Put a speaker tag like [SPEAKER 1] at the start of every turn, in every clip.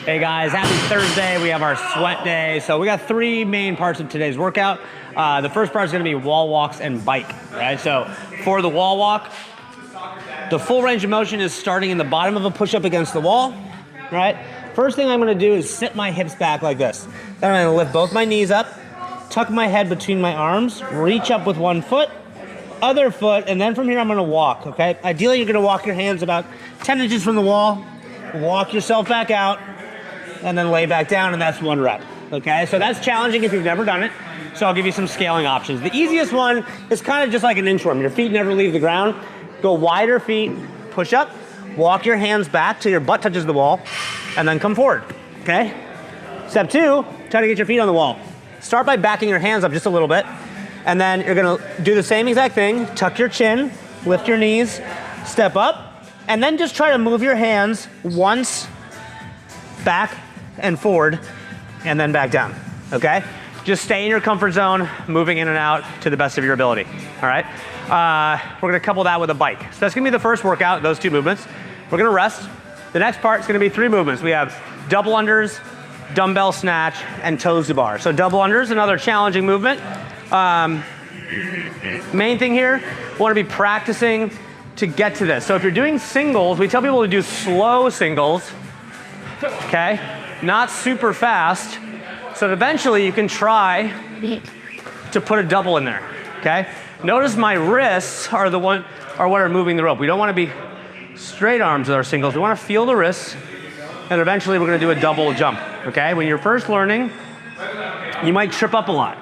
[SPEAKER 1] Hey guys, happy Thursday. We have our sweat day. So we got three main parts of today's workout. The first part is gonna be wall walks and bike, right? So for the wall walk, the full range of motion is starting in the bottom of a push-up against the wall, right? First thing I'm gonna do is sit my hips back like this. Then I'm gonna lift both my knees up, tuck my head between my arms, reach up with one foot, other foot, and then from here I'm gonna walk, okay? Ideally, you're gonna walk your hands about 10 inches from the wall, walk yourself back out, and then lay back down, and that's one rep, okay? So that's challenging if you've never done it, so I'll give you some scaling options. The easiest one is kind of just like an inchworm. Your feet never leave the ground. Go wider feet, push up, walk your hands back till your butt touches the wall, and then come forward, okay? Step two, try to get your feet on the wall. Start by backing your hands up just a little bit, and then you're gonna do the same exact thing. Tuck your chin, lift your knees, step up, and then just try to move your hands once, back and forward, and then back down, okay? Just stay in your comfort zone, moving in and out to the best of your ability, all right? We're gonna couple that with a bike. So that's gonna be the first workout, those two movements. We're gonna rest. The next part is gonna be three movements. We have double unders, dumbbell snatch, and toes to bar. So double unders, another challenging movement. Main thing here, we wanna be practicing to get to this. So if you're doing singles, we tell people to do slow singles, okay? Not super fast, so that eventually you can try to put a double in there, okay? Notice my wrists are what are moving the rope. We don't wanna be straight arms with our singles. We wanna feel the wrists, and eventually we're gonna do a double jump, okay? When you're first learning, you might trip up a lot.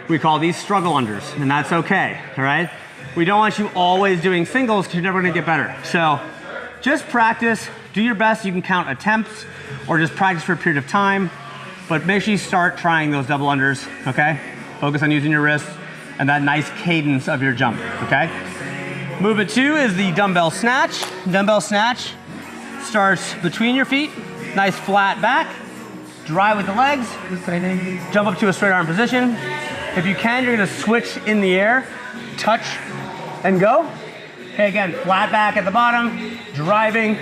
[SPEAKER 1] We call these struggle unders, and that's okay, all right? We don't want you always doing singles because you're never gonna get better. So just practice, do your best. You can count attempts or just practice for a period of time, but make sure you start trying those double unders, okay? Focus on using your wrists and that nice cadence of your jump, okay? Movement two is the dumbbell snatch. Dumbbell snatch starts between your feet, nice flat back, dry with the legs, jump up to a straight arm position. If you can, you're gonna switch in the air, touch and go. Okay, again, flat back at the bottom, driving,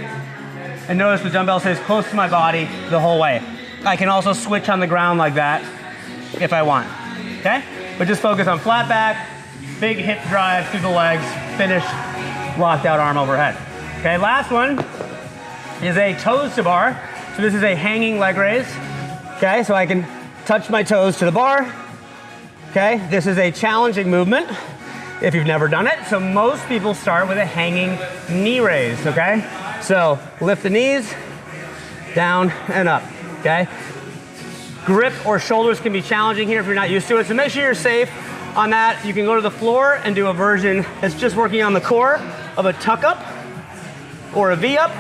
[SPEAKER 1] and notice the dumbbell stays close to my body the whole way. I can also switch on the ground like that if I want, okay? But just focus on flat back, big hip drive through the legs, finish, locked out arm overhead. Okay, last one is a toes to bar. So this is a hanging leg raise, okay? So I can touch my toes to the bar, okay? This is a challenging movement if you've never done it. So most people start with a hanging knee raise, okay? So lift the knees, down and up, okay? Grip or shoulders can be challenging here if you're not used to it. So make sure you're safe on that. You can go to the floor and do a version that's just working on the core of a tuck up or a V up,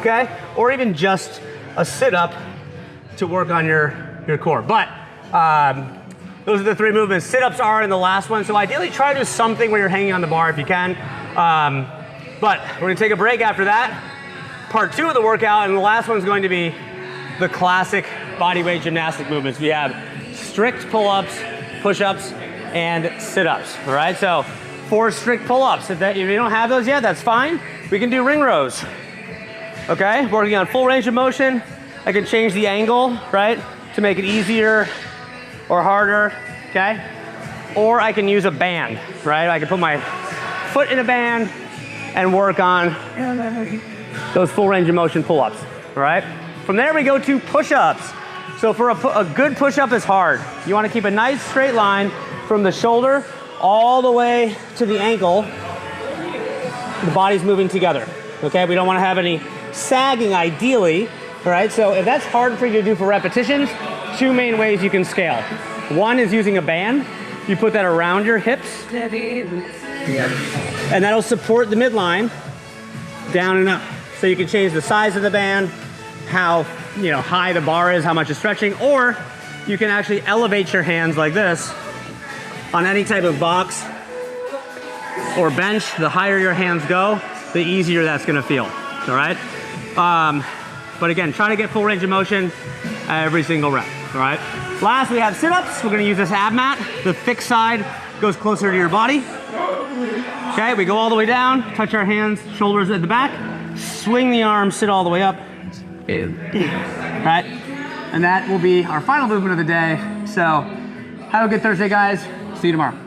[SPEAKER 1] okay? Or even just a sit up to work on your core. But those are the three movements. Sit-ups are in the last one, so ideally try to do something where you're hanging on the bar if you can. But we're gonna take a break after that. Part two of the workout, and the last one's going to be the classic bodyweight gymnastic movements. We have strict pull-ups, push-ups, and sit-ups, all right? So 4 strict pull-ups. If you don't have those yet, that's fine. We can do ring rows, okay? Working on full range of motion. I can change the angle, right, to make it easier or harder, okay? Or I can use a band, right? I can put my foot in a band and work on those full range of motion pull-ups, all right? From there we go to push-ups. So for a good push-up is hard. You wanna keep a nice straight line from the shoulder all the way to the ankle. The body's moving together, okay? We don't wanna have any sagging ideally, all right? So if that's hard for you to do for repetitions, 2 main ways you can scale. One is using a band. You put that around your hips, and that'll support the midline down and up. So you can change the size of the band, how high the bar is, how much is stretching, or you can actually elevate your hands like this on any type of box or bench. The higher your hands go, the easier that's gonna feel, all right? But again, try to get full range of motion every single rep, all right? Last, we have sit-ups. We're gonna use this ab mat. The thick side goes closer to your body. Okay, we go all the way down, touch our hands, shoulders at the back, swing the arms, sit all the way up,
[SPEAKER 2] Right? And that will be our final movement of the day. So have a good Thursday, guys. See you tomorrow.